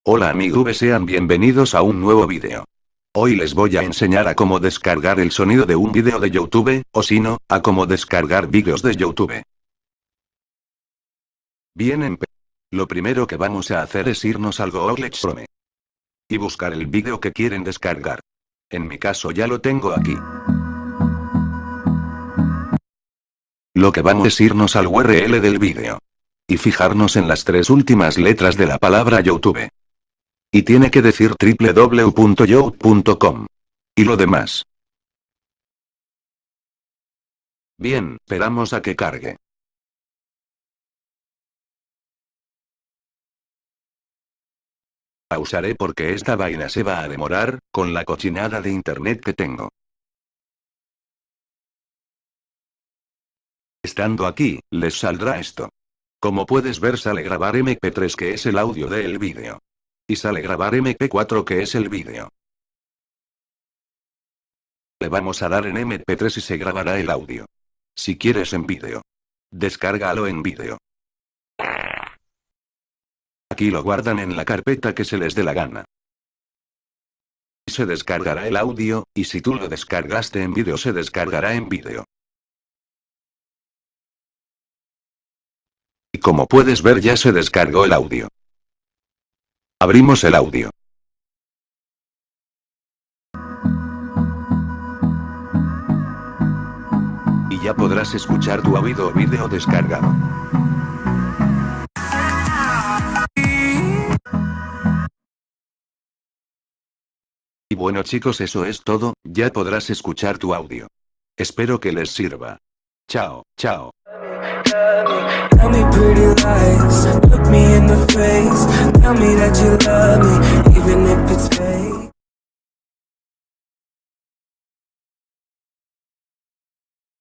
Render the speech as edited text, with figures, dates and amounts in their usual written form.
Hola amigos, sean bienvenidos a un nuevo video. Hoy les voy a enseñar a cómo descargar el sonido de un video de YouTube, o si no, a cómo descargar vídeos de YouTube. Bien, lo primero que vamos a hacer es irnos al Google Chrome y buscar el vídeo que quieren descargar. En mi caso ya lo tengo aquí. Lo que vamos es irnos al URL del vídeo y fijarnos en las tres últimas letras de la palabra YouTube. Y tiene que decir www.youtube.com. Y lo demás. Bien, esperamos a que cargue. Pausaré porque esta vaina se va a demorar, con la cochinada de internet que tengo. Estando aquí, les saldrá esto. Como puedes ver sale grabar MP3 que es el audio del vídeo. Y sale grabar MP4 que es el vídeo. Le vamos a dar en MP3 y se grabará el audio. Si quieres en vídeo, descárgalo en vídeo. Aquí lo guardan en la carpeta que se les dé la gana. Se descargará el audio, y si tú lo descargaste en vídeo se descargará en vídeo. Y como puedes ver ya se descargó el audio. Abrimos el audio. Y ya podrás escuchar tu audio o vídeo descargado. Y bueno chicos, eso es todo, ya podrás escuchar tu audio. Espero que les sirva. Chao, chao. Tell me pretty lies, look me in the face, tell me that you love me, even if it's